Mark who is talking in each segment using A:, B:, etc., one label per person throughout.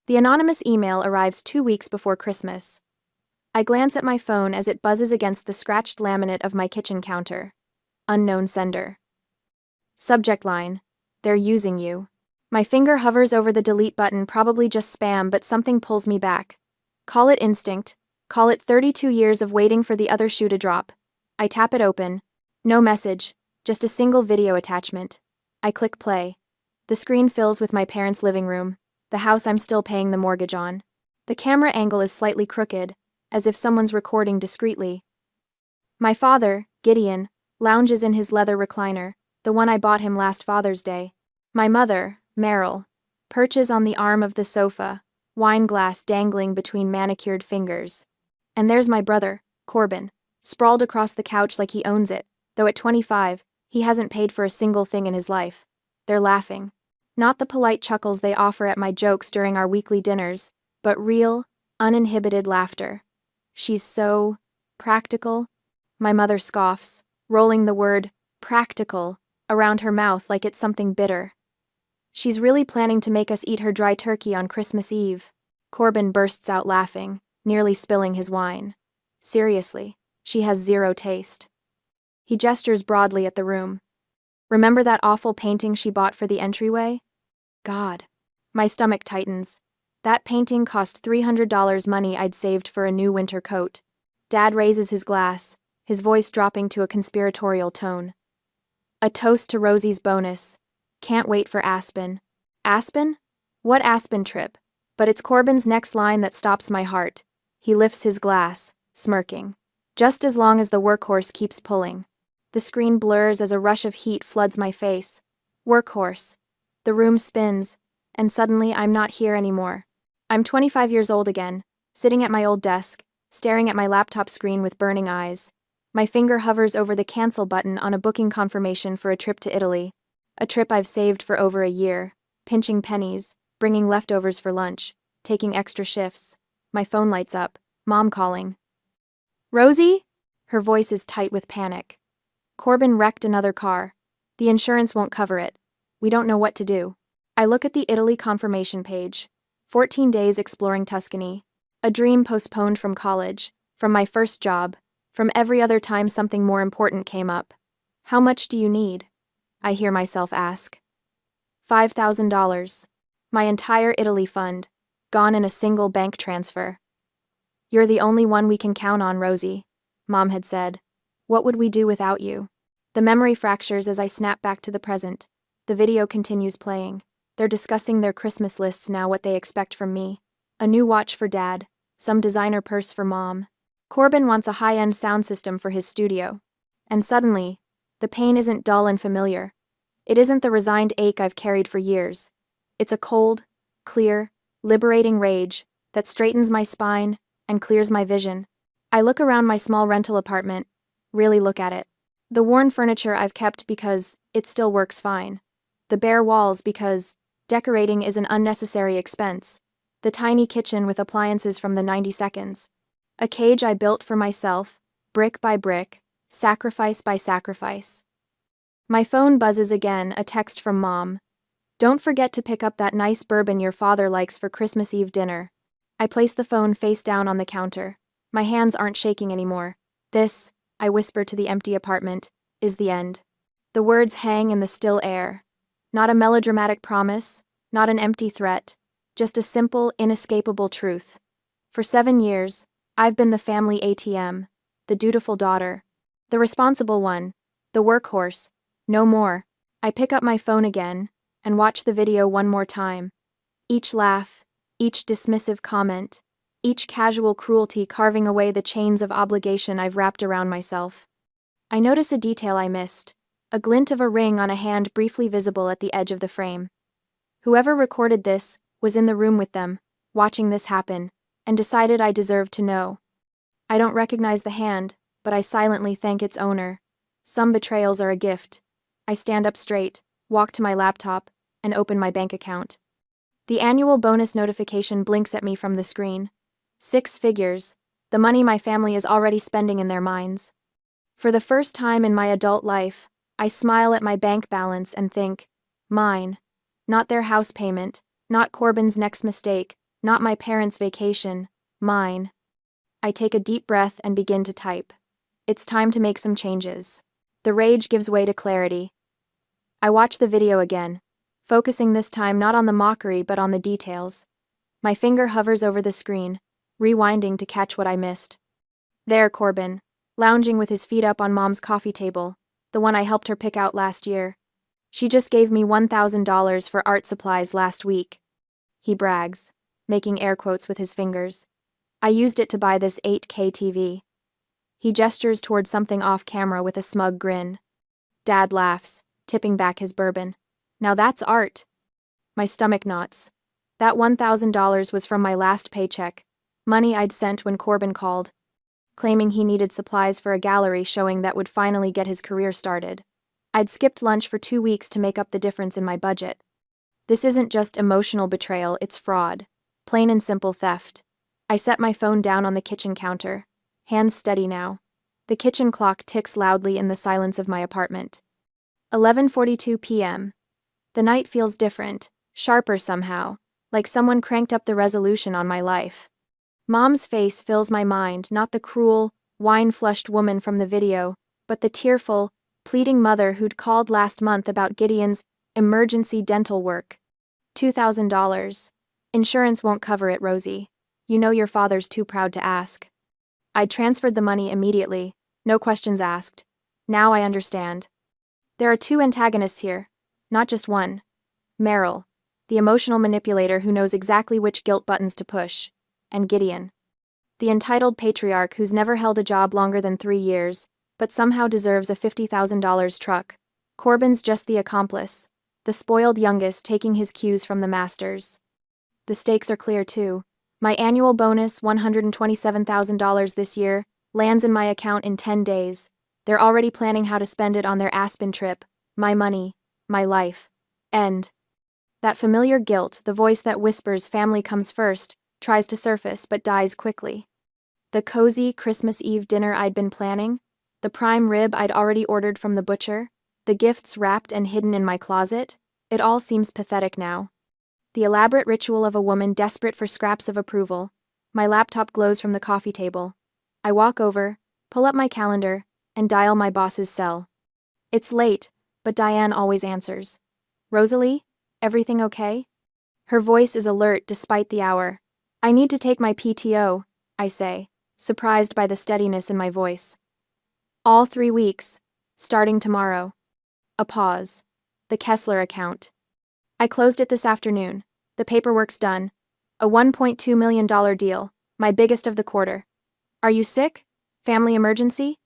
A: The anonymous email arrives 2 weeks before Christmas. I glance at my phone as it buzzes against the scratched laminate of my kitchen counter. Unknown sender. Subject line: They're using you. My finger hovers over the delete button, probably just spam, but something pulls me back. Call it instinct, call it 32 years of waiting for the other shoe to drop. I tap it open. No message, just a single video attachment. I click play. The screen fills with my parents' living room, the house I'm still paying the mortgage on. The camera angle is slightly crooked, as if someone's recording discreetly. My father, Gideon, lounges in his leather recliner, the one I bought him last Father's Day. My mother, Meryl, perches on the arm of the sofa, wine glass dangling between manicured fingers. And there's my brother, Corbin, sprawled across the couch like he owns it, though at 25, he hasn't paid for a single thing in his life. They're laughing. Not the polite chuckles they offer at my jokes during our weekly dinners, but real, uninhibited laughter. She's so practical. My mother scoffs, rolling the word practical around her mouth like it's something bitter. She's really planning to make us eat her dry turkey on Christmas Eve. Corbin bursts out laughing, nearly spilling his wine. Seriously, she has zero taste. He gestures broadly at the room. Remember that awful painting she bought for the entryway? God. My stomach tightens. That painting cost $300 money I'd saved for a new winter coat. Dad raises his glass, his voice dropping to a conspiratorial tone. A toast to Rosie's bonus. Can't wait for Aspen. Aspen? What Aspen trip? But it's Corbin's next line that stops my heart. He lifts his glass, smirking. Just as long as the workhorse keeps pulling. The screen blurs as a rush of heat floods my face. Workhorse. The room spins, and suddenly I'm not here anymore. I'm 25 years old again, sitting at my old desk, staring at my laptop screen with burning eyes. My finger hovers over the cancel button on a booking confirmation for a trip to Italy. A trip I've saved for over a year, pinching pennies, bringing leftovers for lunch, taking extra shifts. My phone lights up. Mom calling. Rosie? Her voice is tight with panic. Corbin wrecked another car. The insurance won't cover it. We don't know what to do. I look at the Italy confirmation page. 14 days exploring Tuscany. A dream postponed from college, from my first job, from every other time something more important came up. How much do you need? I hear myself ask. $5,000. My entire Italy fund, gone in a single bank transfer. You're the only one we can count on, Rosie, Mom had said. What would we do without you? The memory fractures as I snap back to the present. The video continues playing. They're discussing their Christmas lists now, what they expect from me. A new watch for Dad, some designer purse for Mom. Corbin wants a high-end sound system for his studio. And suddenly, the pain isn't dull and familiar. It isn't the resigned ache I've carried for years. It's a cold, clear, liberating rage that straightens my spine and clears my vision. I look around my small rental apartment, really look at it. The worn furniture I've kept because it still works fine. The bare walls because decorating is an unnecessary expense. The tiny kitchen with appliances from the 90 seconds. A cage I built for myself, brick by brick, sacrifice by sacrifice. My phone buzzes again, a text from Mom. Don't forget to pick up that nice bourbon your father likes for Christmas Eve dinner. I place the phone face down on the counter. My hands aren't shaking anymore. This, I whisper to the empty apartment, is the end. The words hang in the still air. Not a melodramatic promise, not an empty threat, just a simple, inescapable truth. For 7 years, I've been the family ATM, the dutiful daughter, the responsible one, the workhorse. No more. I pick up my phone again and watch the video one more time. Each laugh, each dismissive comment, each casual cruelty carving away the chains of obligation I've wrapped around myself. I notice a detail I missed, a glint of a ring on a hand briefly visible at the edge of the frame. Whoever recorded this was in the room with them, watching this happen, and decided I deserved to know. I don't recognize the hand, but I silently thank its owner. Some betrayals are a gift. I stand up straight, walk to my laptop, and open my bank account. The annual bonus notification blinks at me from the screen. 6 figures, the money my family is already spending in their minds. For the first time in my adult life, I smile at my bank balance and think, mine. Not their house payment, not Corbin's next mistake, Not my parents' vacation, mine. I take a deep breath and begin to type. It's time to make some changes. The rage gives way to clarity. I watch the video again, focusing this time not on the mockery but on the details. My finger hovers over the screen, rewinding to catch what I missed. There, Corbin, lounging with his feet up on Mom's coffee table, the one I helped her pick out last year. She just gave me $1,000 for art supplies last week. He brags, making air quotes with his fingers. I used it to buy this 8K TV. He gestures toward something off camera with a smug grin. Dad laughs, tipping back his bourbon. Now that's art. My stomach knots. That $1,000 was from my last paycheck, money I'd sent when Corbin called, claiming he needed supplies for a gallery showing that would finally get his career started. I'd skipped lunch for 2 weeks to make up the difference in my budget. This isn't just emotional betrayal, it's fraud. Plain and simple theft. I set my phone down on the kitchen counter, hands steady now. The kitchen clock ticks loudly in the silence of my apartment. 11:42 p.m. The night feels different, sharper somehow, like someone cranked up the resolution on my life. Mom's face fills my mind, not the cruel, wine-flushed woman from the video, but the tearful, pleading mother who'd called last month about Gideon's emergency dental work. $2,000. Insurance won't cover it, Rosie. You know your father's too proud to ask. I transferred the money immediately, no questions asked. Now I understand. There are two antagonists here, not just one. Meryl, the emotional manipulator who knows exactly which guilt buttons to push, and Gideon, the entitled patriarch who's never held a job longer than 3 years, but somehow deserves a $50,000 truck. Corbin's just the accomplice, the spoiled youngest taking his cues from the masters. The stakes are clear too. My annual bonus, $127,000 this year, lands in my account in 10 days. They're already planning how to spend it on their Aspen trip. My money, my life. End. That familiar guilt, the voice that whispers family comes first, tries to surface but dies quickly. The cozy Christmas Eve dinner I'd been planning, the prime rib I'd already ordered from the butcher, the gifts wrapped and hidden in my closet, it all seems pathetic now. The elaborate ritual of a woman desperate for scraps of approval. My laptop glows from the coffee table. I walk over, pull up my calendar, and dial my boss's cell. It's late, but Diane always answers. Rosalie, everything okay? Her voice is alert despite the hour. I need to take my PTO, I say, surprised by the steadiness in my voice. All 3 weeks, starting tomorrow. A pause. The Kessler account. I closed it this afternoon. The paperwork's done. A $1.2 million deal, my biggest of the quarter. Are you sick? Family emergency?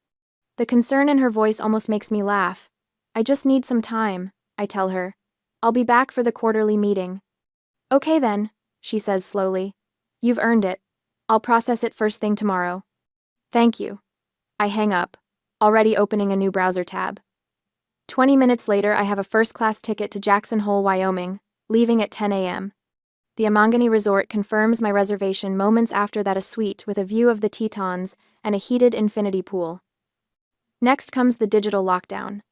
A: The concern in her voice almost makes me laugh. I just need some time, I tell her. I'll be back for the quarterly meeting. Okay then, she says slowly. You've earned it. I'll process it first thing tomorrow. Thank you. I hang up, already opening a new browser tab. 20 minutes later, I have a first-class ticket to Jackson Hole, Wyoming, leaving at 10 a.m. The Amangani Resort confirms my reservation moments after that, a suite with a view of the Tetons and a heated infinity pool. Next comes the digital lockdown.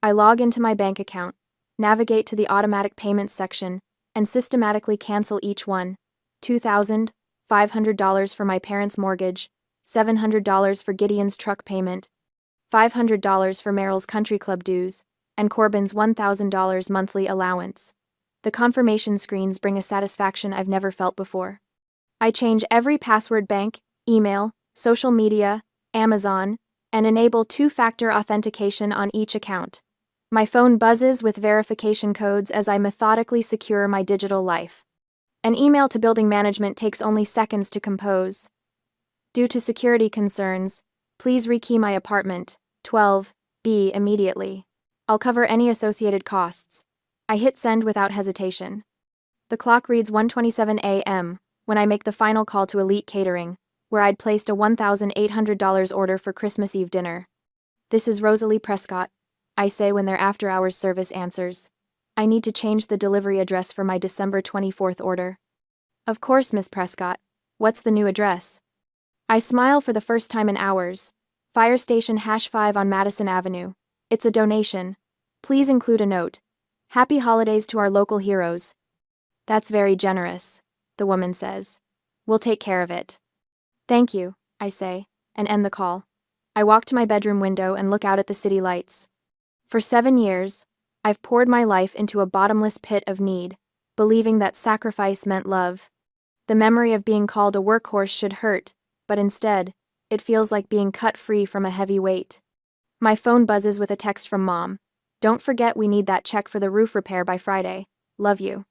A: I log into my bank account, navigate to the automatic payments section, and systematically cancel each one. $2,500 for my parents' mortgage, $700 for Gideon's truck payment, $500 for Meryl's country club dues, and Corbin's $1,000 monthly allowance. The confirmation screens bring a satisfaction I've never felt before. I change every password: bank, email, social media, Amazon, and enable 2-factor authentication on each account. My phone buzzes with verification codes as I methodically secure my digital life. An email to building management takes only seconds to compose. Due to security concerns, please rekey my apartment, 12B, immediately. I'll cover any associated costs. I hit send without hesitation. The clock reads 1:27 a.m. when I make the final call to Elite Catering, where I'd placed a $1,800 order for Christmas Eve dinner. This is Rosalie Prescott, I say when their after-hours service answers. I need to change the delivery address for my December 24th order. Of course, Miss Prescott. What's the new address? I smile for the first time in hours. Fire Station #5 on Madison Avenue. It's a donation. Please include a note. Happy holidays to our local heroes. That's very generous. the woman says. We'll take care of it. Thank you, I say, and end the call. I walk to my bedroom window and look out at the city lights. For 7 years, I've poured my life into a bottomless pit of need, believing that sacrifice meant love. The memory of being called a workhorse should hurt, but instead, it feels like being cut free from a heavy weight. My phone buzzes with a text from Mom. Don't forget we need that check for the roof repair by Friday. Love you.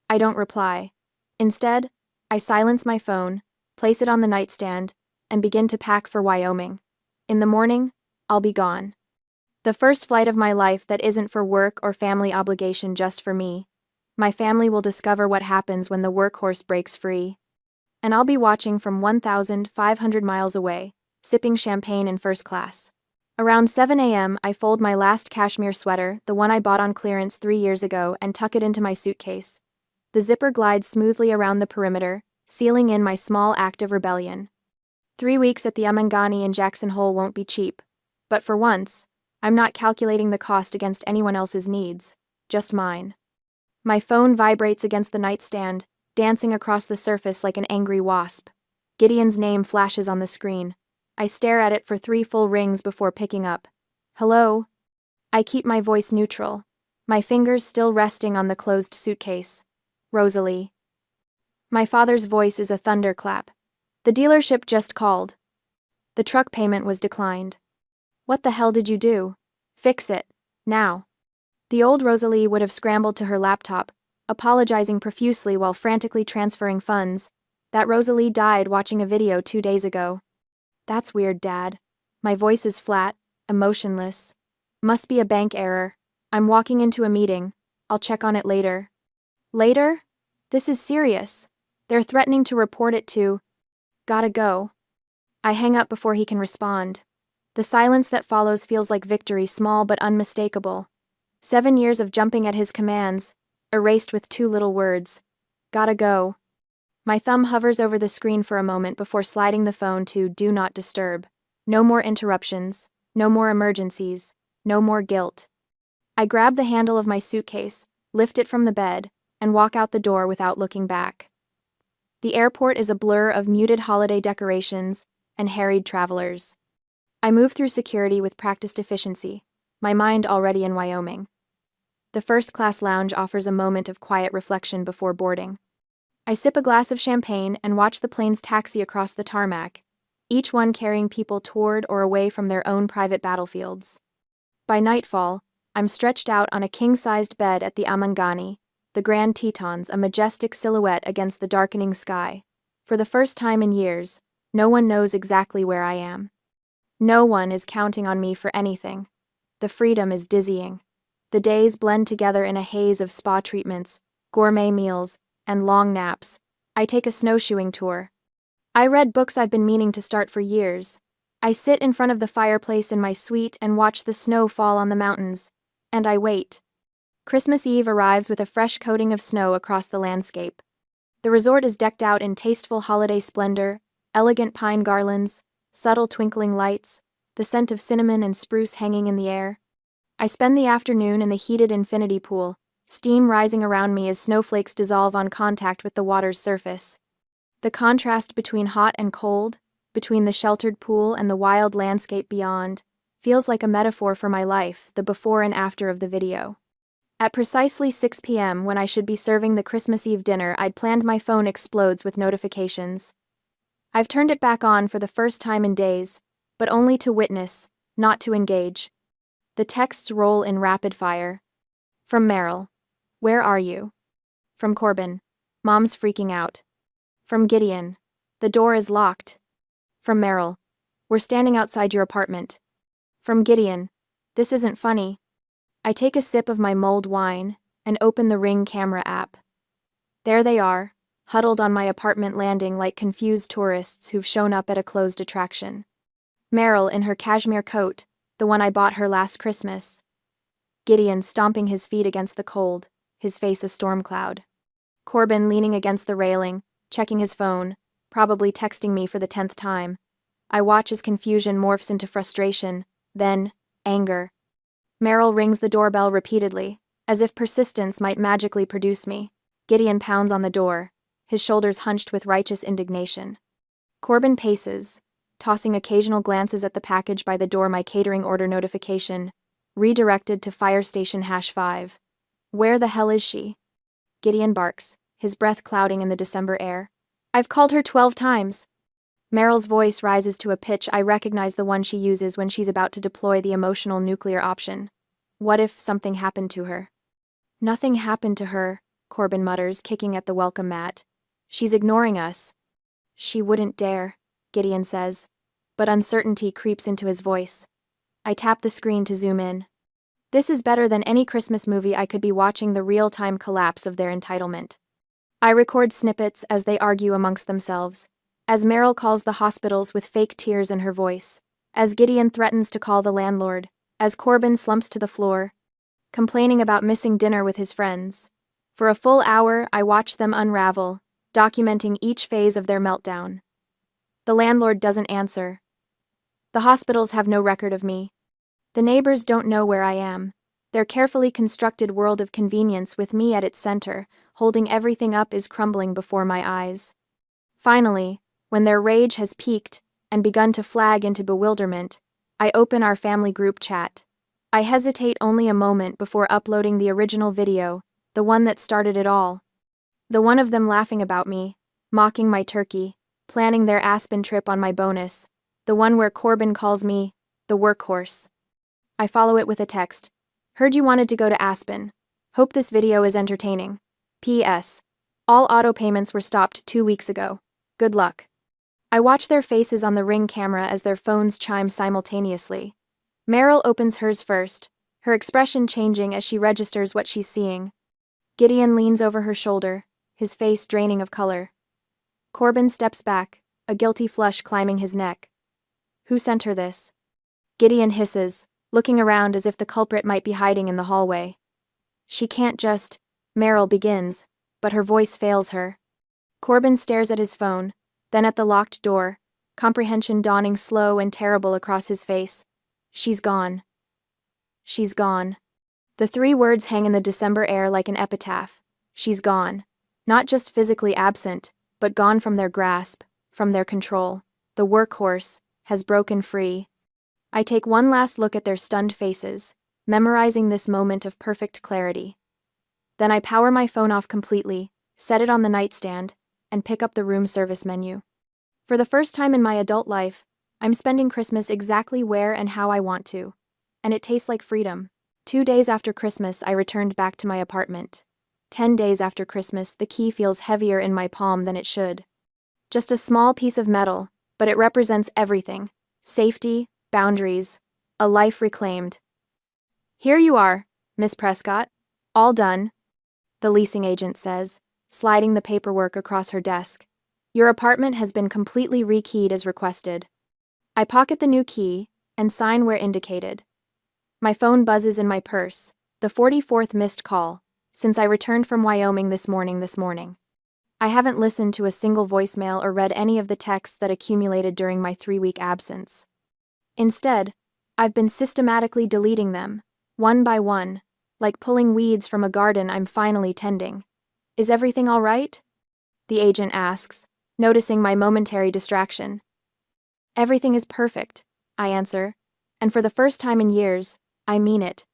A: I don't reply. Instead, I silence my phone, place it on the nightstand, and begin to pack for Wyoming. In the morning, I'll be gone. The first flight of my life that isn't for work or family obligation, just for me. My family will discover what happens when the workhorse breaks free. And I'll be watching from 1,500 miles away, sipping champagne in first class. Around 7 a.m., I fold my last cashmere sweater, the one I bought on clearance 3 years ago, and tuck it into my suitcase. The zipper glides smoothly around the perimeter, sealing in my small act of rebellion. 3 weeks at the Amangani in Jackson Hole won't be cheap, but for once, I'm not calculating the cost against anyone else's needs, just mine. My phone vibrates against the nightstand, dancing across the surface like an angry wasp. Gideon's name flashes on the screen. I stare at it for 3 full rings before picking up. Hello? I keep my voice neutral, my fingers still resting on the closed suitcase. Rosalie. My father's voice is a thunderclap. The dealership just called. The truck payment was declined. What the hell did you do? Fix it, now. The old Rosalie would have scrambled to her laptop, apologizing profusely while frantically transferring funds. That Rosalie died watching a video 2 days ago. That's weird, Dad. My voice is flat, emotionless. Must be a bank error. I'm walking into a meeting. I'll check on it later. Later? This is serious. They're threatening to report it to... Gotta go. I hang up before he can respond. The silence that follows feels like victory, small but unmistakable. 7 years of jumping at his commands, erased with 2 little words. Gotta go. My thumb hovers over the screen for a moment before sliding the phone to Do Not Disturb. No more interruptions, no more emergencies, no more guilt. I grab the handle of my suitcase, lift it from the bed, and walk out the door without looking back. The airport is a blur of muted holiday decorations and harried travelers. I move through security with practiced efficiency, my mind already in Wyoming. The first-class lounge offers a moment of quiet reflection before boarding. I sip a glass of champagne and watch the planes taxi across the tarmac, each one carrying people toward or away from their own private battlefields. By nightfall, I'm stretched out on a king-sized bed at the Amangani, the Grand Tetons, a majestic silhouette against the darkening sky. For the first time in years, no one knows exactly where I am. No one is counting on me for anything. The freedom is dizzying. The days blend together in a haze of spa treatments, gourmet meals, and long naps. I take a snowshoeing tour. I read books I've been meaning to start for years. I sit in front of the fireplace in my suite and watch the snow fall on the mountains. And I wait. Christmas Eve arrives with a fresh coating of snow across the landscape. The resort is decked out in tasteful holiday splendor, elegant pine garlands, subtle twinkling lights, the scent of cinnamon and spruce hanging in the air. I spend the afternoon in the heated infinity pool, steam rising around me as snowflakes dissolve on contact with the water's surface. The contrast between hot and cold, between the sheltered pool and the wild landscape beyond, feels like a metaphor for my life, the before and after of the video. At precisely 6 p.m., when I should be serving the Christmas Eve dinner I'd planned, my phone explodes with notifications. I've turned it back on for the first time in days, but only to witness, not to engage. The texts roll in rapid fire. From Meryl, where are you? From Corbin, Mom's freaking out. From Gideon, the door is locked. From Meryl, we're standing outside your apartment. From Gideon, this isn't funny. I take a sip of my mulled wine and open the Ring camera app. There they are, huddled on my apartment landing like confused tourists who've shown up at a closed attraction. Meryl in her cashmere coat, the one I bought her last Christmas. Gideon stomping his feet against the cold, his face a storm cloud. Corbin leaning against the railing, checking his phone, probably texting me for the 10th time. I watch as confusion morphs into frustration, then anger. Meryl rings the doorbell repeatedly, as if persistence might magically produce me. Gideon pounds on the door, his shoulders hunched with righteous indignation. Corbin paces, tossing occasional glances at the package by the door. My catering order notification, redirected to fire station #5. Where the hell is she? Gideon barks, his breath clouding in the December air. I've called her 12 times. Meryl's voice rises to a pitch I recognize, the one she uses when she's about to deploy the emotional nuclear option. What if something happened to her? Nothing happened to her, Corbin mutters, kicking at the welcome mat. She's ignoring us. She wouldn't dare, Gideon says, but uncertainty creeps into his voice. I tap the screen to zoom in. This is better than any Christmas movie I could be watching, the real-time collapse of their entitlement. I record snippets as they argue amongst themselves, as Meryl calls the hospitals with fake tears in her voice, as Gideon threatens to call the landlord, as Corbin slumps to the floor, complaining about missing dinner with his friends. For a full hour, I watch them unravel, documenting each phase of their meltdown. The landlord doesn't answer. The hospitals have no record of me. The neighbors don't know where I am. Their carefully constructed world of convenience with me at its center, holding everything up, is crumbling before my eyes. Finally, when their rage has peaked and begun to flag into bewilderment, I open our family group chat. I hesitate only a moment before uploading the original video, the one that started it all. The one of them laughing about me, mocking my turkey, planning their Aspen trip on my bonus, the one where Corbin calls me the workhorse. I follow it with a text. Heard you wanted to go to Aspen. Hope this video is entertaining. P.S. All auto payments were stopped 2 weeks ago. Good luck. I watch their faces on the Ring camera as their phones chime simultaneously. Meryl opens hers first, her expression changing as she registers what she's seeing. Gideon leans over her shoulder, his face draining of color. Corbin steps back, a guilty flush climbing his neck. Who sent her this? Gideon hisses, looking around as if the culprit might be hiding in the hallway. She can't just... Meryl begins, but her voice fails her. Corbin stares at his phone, then at the locked door, comprehension dawning slow and terrible across his face. She's gone. She's gone. The 3 words hang in the December air like an epitaph. She's gone. Not just physically absent, but gone from their grasp, from their control. The workhorse has broken free. I take one last look at their stunned faces, memorizing this moment of perfect clarity. Then I power my phone off completely, set it on the nightstand, and pick up the room service menu. For the first time in my adult life, I'm spending Christmas exactly where and how I want to, and it tastes like freedom. 2 days after Christmas, I returned back to my apartment. 10 days after Christmas, the key feels heavier in my palm than it should. Just a small piece of metal, but it represents everything. Safety, boundaries, a life reclaimed. Here you are, Miss Prescott. All done, the leasing agent says, sliding the paperwork across her desk. Your apartment has been completely rekeyed as requested. I pocket the new key and sign where indicated. My phone buzzes in my purse, the 44th missed call, since I returned from Wyoming this morning. I haven't listened to a single voicemail or read any of the texts that accumulated during my 3-week absence. Instead, I've been systematically deleting them, one by one, like pulling weeds from a garden I'm finally tending. Is everything all right? The agent asks, noticing my momentary distraction. Everything is perfect, I answer, and for the first time in years, I mean it.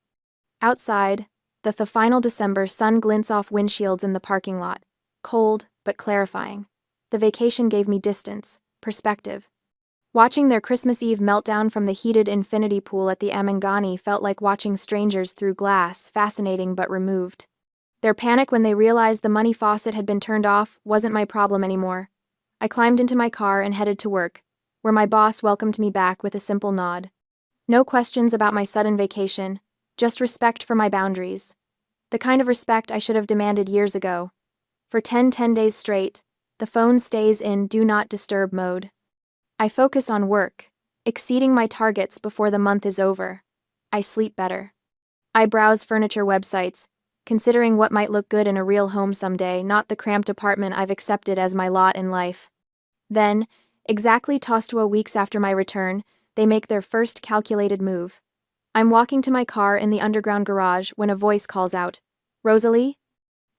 A: Outside, the final December sun glints off windshields in the parking lot, cold but clarifying. The vacation gave me distance, perspective. Watching their Christmas Eve meltdown from the heated infinity pool at the Amangani felt like watching strangers through glass, fascinating but removed. Their panic when they realized the money faucet had been turned off wasn't my problem anymore. I climbed into my car and headed to work, where my boss welcomed me back with a simple nod. No questions about my sudden vacation, just respect for my boundaries. The kind of respect I should have demanded years ago. For 10 days straight, the phone stays in do not disturb mode. I focus on work, exceeding my targets before the month is over. I sleep better. I browse furniture websites, considering what might look good in a real home someday, not the cramped apartment I've accepted as my lot in life. Then, exactly 2 weeks after my return, they make their first calculated move. I'm walking to my car in the underground garage when a voice calls out, "Rosalie?"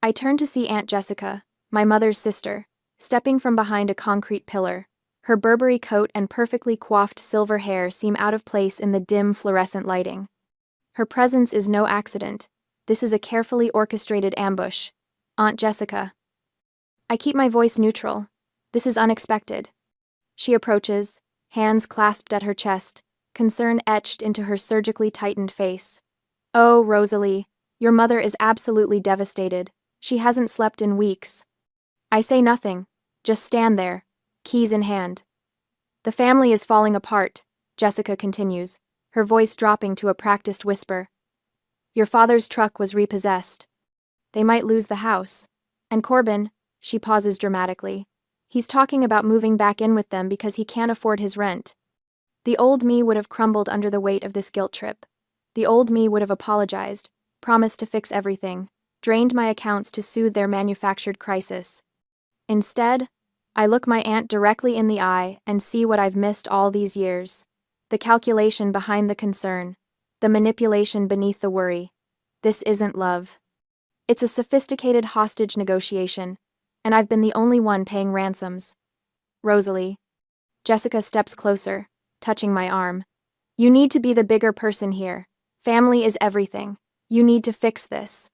A: I turn to see Aunt Jessica, my mother's sister, stepping from behind a concrete pillar. Her Burberry coat and perfectly coiffed silver hair seem out of place in the dim fluorescent lighting. Her presence is no accident. This is a carefully orchestrated ambush. Aunt Jessica. I keep my voice neutral. This is unexpected. She approaches, hands clasped at her chest, concern etched into her surgically tightened face. Oh, Rosalie, your mother is absolutely devastated. She hasn't slept in weeks. I say nothing, just stand there, keys in hand. The family is falling apart, Jessica continues, her voice dropping to a practiced whisper. Your father's truck was repossessed. They might lose the house. And Corbin, she pauses dramatically. He's talking about moving back in with them because he can't afford his rent. The old me would have crumbled under the weight of this guilt trip. The old me would have apologized, promised to fix everything, drained my accounts to soothe their manufactured crisis. Instead, I look my aunt directly in the eye and see what I've missed all these years. The calculation behind the concern, the manipulation beneath the worry. This isn't love. It's a sophisticated hostage negotiation, and I've been the only one paying ransoms. Rosalie. Jessica steps closer, touching my arm. You need to be the bigger person here. Family is everything. You need to fix this.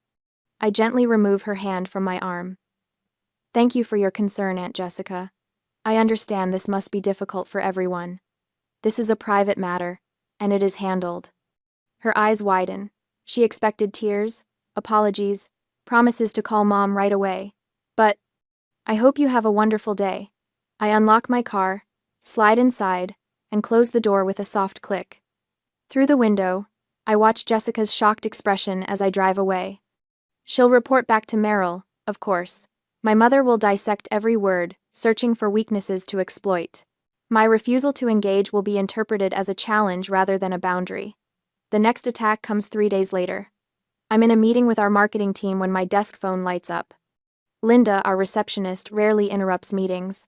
A: I gently remove her hand from my arm. Thank you for your concern, Aunt Jessica. I understand this must be difficult for everyone. This is a private matter, and it is handled. Her eyes widen. She expected tears, apologies, promises to call Mom right away. But I hope you have a wonderful day. I unlock my car, slide inside, and close the door with a soft click. Through the window, I watch Jessica's shocked expression as I drive away. She'll report back to Meryl, of course. My mother will dissect every word, searching for weaknesses to exploit. My refusal to engage will be interpreted as a challenge rather than a boundary. The next attack comes 3 days later. I'm in a meeting with our marketing team when my desk phone lights up. Linda, our receptionist, rarely interrupts meetings.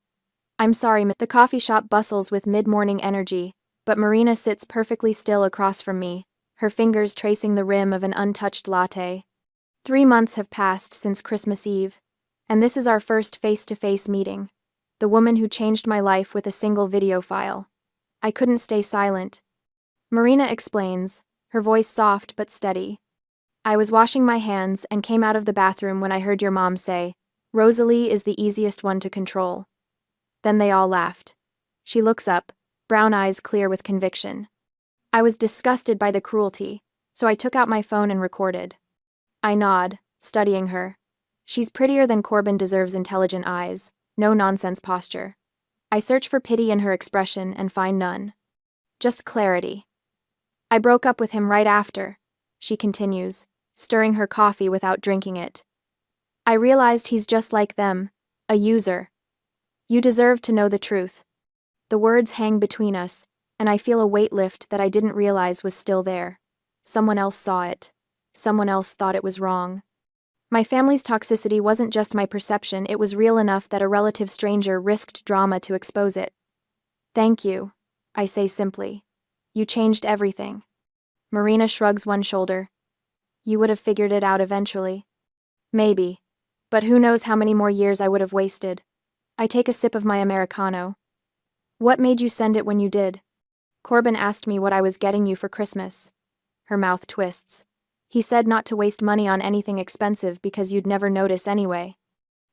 A: I'm sorry, the coffee shop bustles with mid-morning energy, but Marina sits perfectly still across from me, her fingers tracing the rim of an untouched latte. 3 months have passed since Christmas Eve, and this is our first face-to-face meeting. The woman who changed my life with a single video file. I couldn't stay silent. Marina explains, her voice soft but steady. I was washing my hands and came out of the bathroom when I heard your mom say, Rosalie is the easiest one to control. Then they all laughed. She looks up, brown eyes clear with conviction. I was disgusted by the cruelty, so I took out my phone and recorded. I nod, studying her. She's prettier than Corbin deserves intelligent eyes, no nonsense posture. I search for pity in her expression and find none. Just clarity. I broke up with him right after, she continues, stirring her coffee without drinking it. I realized he's just like them, a user. You deserve to know the truth. The words hang between us, and I feel a weight lift that I didn't realize was still there. Someone else saw it. Someone else thought it was wrong. My family's toxicity wasn't just my perception, it was real enough that a relative stranger risked drama to expose it. Thank you, I say simply. You changed everything. Marina shrugs one shoulder. You would have figured it out eventually. Maybe. But who knows how many more years I would have wasted. I take a sip of my Americano. What made you send it when you did? Corbin asked me what I was getting you for Christmas. Her mouth twists. He said not to waste money on anything expensive because you'd never notice anyway.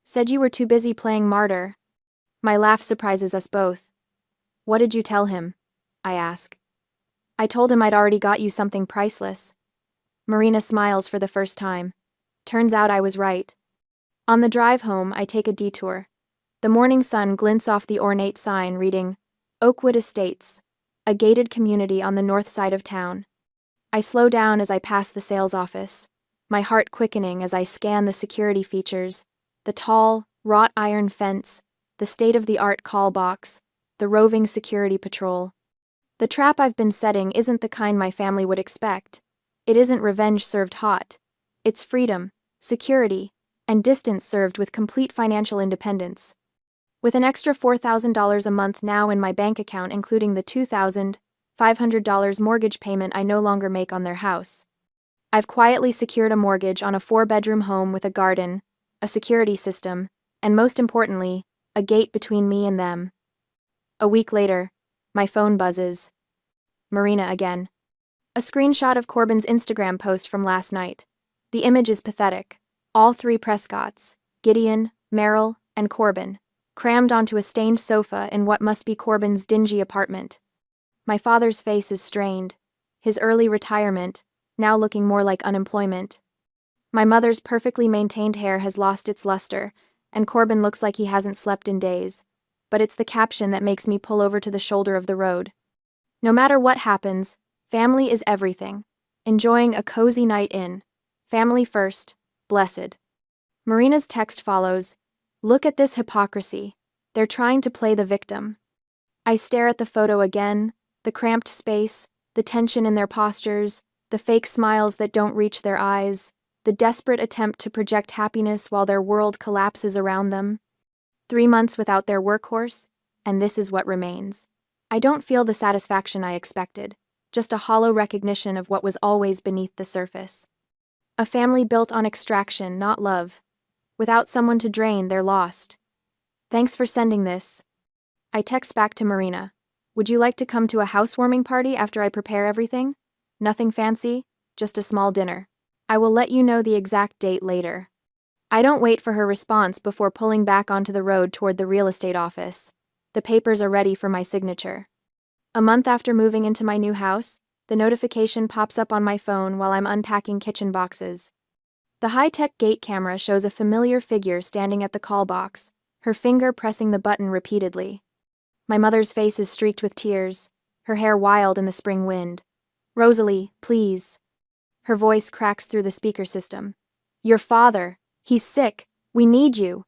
A: Said you were too busy playing martyr. My laugh surprises us both. What did you tell him? I ask. I told him I'd already got you something priceless. Marina smiles for the first time. Turns out I was right. On the drive home, I take a detour. The morning sun glints off the ornate sign reading, Oakwood Estates, a gated community on the north side of town. I slow down as I pass the sales office, my heart quickening as I scan the security features, the tall, wrought iron fence, the state-of-the-art call box, the roving security patrol. The trap I've been setting isn't the kind my family would expect. It isn't revenge served hot. It's freedom, security, and distance served with complete financial independence. With an extra $4,000 a month now in my bank account, including the $2,500 mortgage payment I no longer make on their house. I've quietly secured a mortgage on a 4-bedroom home with a garden, a security system, and most importantly, a gate between me and them. A week later, my phone buzzes. Marina again. A screenshot of Corbin's Instagram post from last night. The image is pathetic. All three Prescotts, Gideon, Meryl, and Corbin, crammed onto a stained sofa in what must be Corbin's dingy apartment. My father's face is strained, his early retirement, now looking more like unemployment. My mother's perfectly maintained hair has lost its luster, and Corbin looks like he hasn't slept in days. But it's the caption that makes me pull over to the shoulder of the road. No matter what happens, family is everything. Enjoying a cozy night in. Family first, blessed. Marina's text follows. Look at this hypocrisy. They're trying to play the victim. I stare at the photo again, the cramped space, the tension in their postures, the fake smiles that don't reach their eyes, the desperate attempt to project happiness while their world collapses around them. 3 months without their workhorse, and this is what remains. I don't feel the satisfaction I expected, just a hollow recognition of what was always beneath the surface. A family built on extraction, not love. Without someone to drain, they're lost. Thanks for sending this. I text back to Marina. Would you like to come to a housewarming party after I prepare everything? Nothing fancy, just a small dinner. I will let you know the exact date later. I don't wait for her response before pulling back onto the road toward the real estate office. The papers are ready for my signature. A month after moving into my new house, the notification pops up on my phone while I'm unpacking kitchen boxes. The high-tech gate camera shows a familiar figure standing at the call box, her finger pressing the button repeatedly. My mother's face is streaked with tears, her hair wild in the spring wind. Rosalie, please. Her voice cracks through the speaker system. Your father. He's sick. We need you.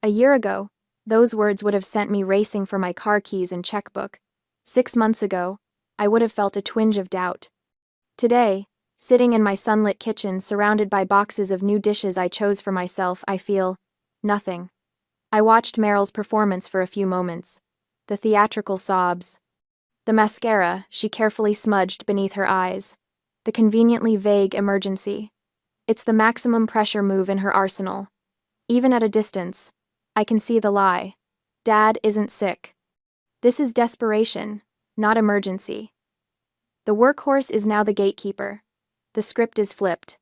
A: A year ago, those words would have sent me racing for my car keys and checkbook. 6 months ago, I would have felt a twinge of doubt. Today, sitting in my sunlit kitchen surrounded by boxes of new dishes I chose for myself, I feel nothing. I watched Meryl's performance for a few moments. The theatrical sobs. The mascara she carefully smudged beneath her eyes. The conveniently vague emergency. It's the maximum pressure move in her arsenal. Even at a distance, I can see the lie. Dad isn't sick. This is desperation, not emergency. The workhorse is now the gatekeeper. The script is flipped.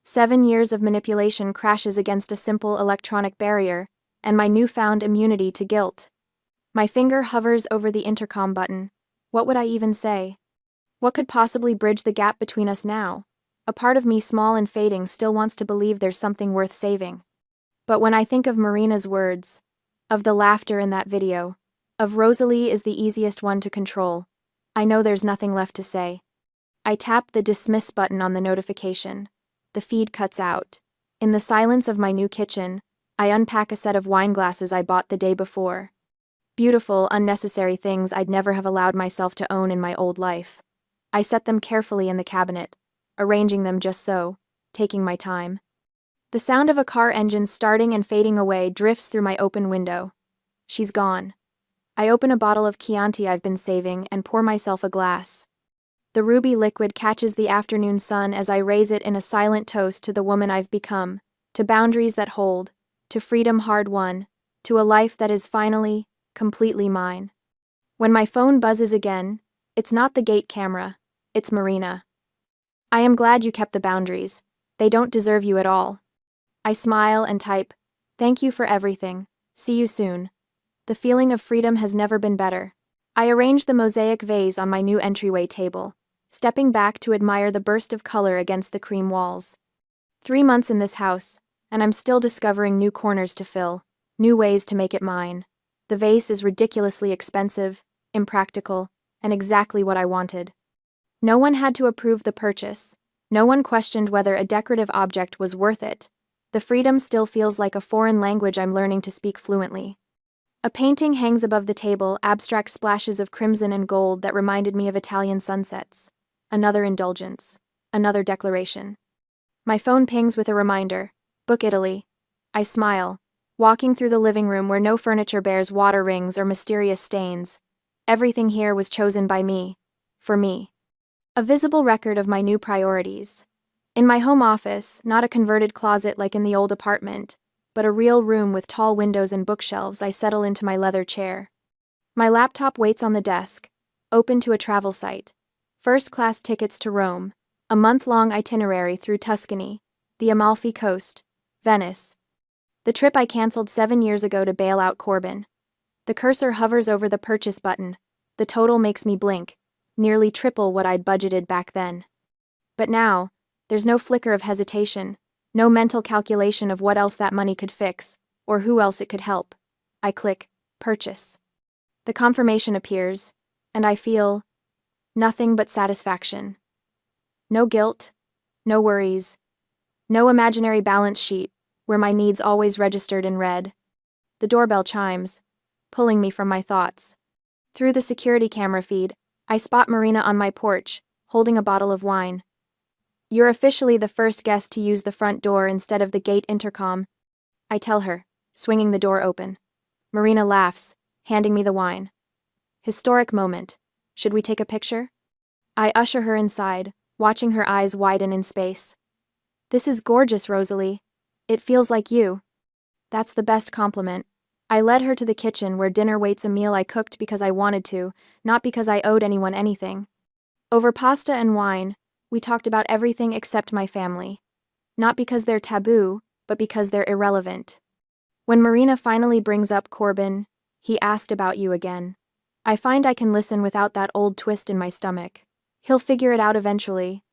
A: 7 years of manipulation crashes against a simple electronic barrier, and my newfound immunity to guilt. My finger hovers over the intercom button. What would I even say? What could possibly bridge the gap between us now? A part of me, small and fading, still wants to believe there's something worth saving. But when I think of Marina's words, of the laughter in that video, of Rosalie is the easiest one to control, I know there's nothing left to say. I tap the dismiss button on the notification. The feed cuts out. In the silence of my new kitchen, I unpack a set of wine glasses I bought the day before. Beautiful, unnecessary things I'd never have allowed myself to own in my old life. I set them carefully in the cabinet, arranging them just so, taking my time. The sound of a car engine starting and fading away drifts through my open window. She's gone. I open a bottle of Chianti I've been saving and pour myself a glass. The ruby liquid catches the afternoon sun as I raise it in a silent toast to the woman I've become, to boundaries that hold, to freedom hard-won, to a life that is finally, completely mine. When my phone buzzes again, it's not the gate camera, it's Marina. I am glad you kept the boundaries. They don't deserve you at all. I smile and type, thank you for everything. See you soon. The feeling of freedom has never been better. I arrange the mosaic vase on my new entryway table, stepping back to admire the burst of color against the cream walls. 3 months in this house, and I'm still discovering new corners to fill, new ways to make it mine. The vase is ridiculously expensive, impractical, and exactly what I wanted. No one had to approve the purchase. No one questioned whether a decorative object was worth it. The freedom still feels like a foreign language I'm learning to speak fluently. A painting hangs above the table, abstract splashes of crimson and gold that reminded me of Italian sunsets. Another indulgence. Another declaration. My phone pings with a reminder. Book Italy. I smile, walking through the living room where no furniture bears water rings or mysterious stains. Everything here was chosen by me. For me. A visible record of my new priorities. In my home office, not a converted closet like in the old apartment, but a real room with tall windows and bookshelves. I settle into my leather chair. My laptop waits on the desk, open to a travel site. First-class tickets to Rome, a month-long itinerary through Tuscany, the Amalfi Coast, Venice. The trip I canceled 7 years ago to bail out Corbin. The cursor hovers over the purchase button. The total makes me blink, nearly triple what I'd budgeted back then. But now, there's no flicker of hesitation, no mental calculation of what else that money could fix, or who else it could help. I click, purchase. The confirmation appears, and I feel nothing but satisfaction. No guilt, no worries, no imaginary balance sheet where my needs always registered in red. The doorbell chimes, pulling me from my thoughts. Through the security camera feed, I spot Marina on my porch, holding a bottle of wine. "You're officially the first guest to use the front door instead of the gate intercom," I tell her, swinging the door open. Marina laughs, handing me the wine. Historic moment. Should we take a picture? I usher her inside, watching her eyes widen in space. "This is gorgeous, Rosalie. It feels like you." That's the best compliment. I led her to the kitchen where dinner waits, a meal I cooked because I wanted to, not because I owed anyone anything. Over pasta and wine, we talked about everything except my family. Not because they're taboo, but because they're irrelevant. When Marina finally brings up Corbin, "He asked about you again." I find I can listen without that old twist in my stomach. "He'll figure it out eventually,"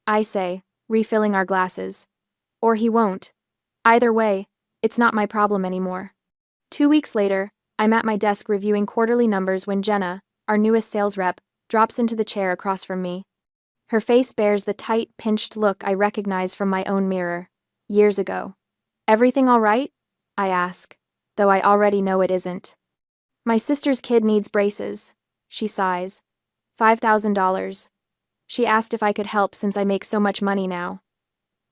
A: I say, refilling our glasses. "Or he won't. Either way, it's not my problem anymore." 2 weeks later, I'm at my desk reviewing quarterly numbers when Jenna, our newest sales rep, drops into the chair across from me. Her face bears the tight, pinched look I recognize from my own mirror, years ago. "Everything all right?" I ask, though I already know it isn't. "My sister's kid needs braces," she sighs. $5,000. She asked if I could help since I make so much money now.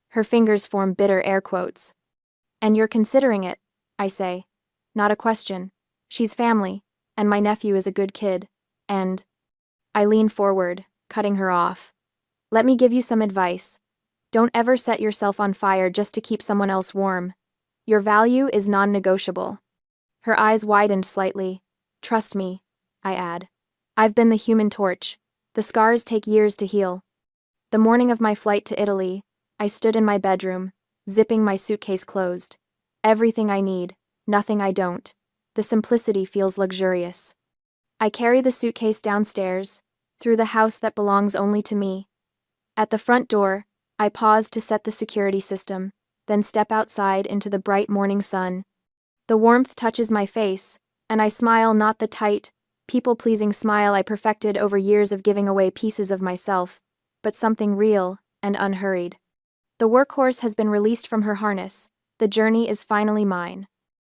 A: Her fingers form bitter air quotes. "And you're considering it," I say. Not a question. She's family, and my nephew is a good kid, and... I lean forward, cutting her off. "Let me give you some advice. Don't ever set yourself on fire just to keep someone else warm. Your value is non-negotiable." Her eyes widened slightly. "Trust me," I add. "I've been the human torch. The scars take years to heal." The morning of my flight to Italy, I stood in my bedroom, zipping my suitcase closed. Everything I need, nothing I don't. The simplicity feels luxurious. I carry the suitcase downstairs, through the house that belongs only to me. At the front door, I pause to set the security system, then step outside into the bright morning sun. The warmth touches my face, and I smile, not the tight, people-pleasing smile I perfected over years of giving away pieces of myself, but something real and unhurried. The workhorse has been released from her harness. The journey is finally mine.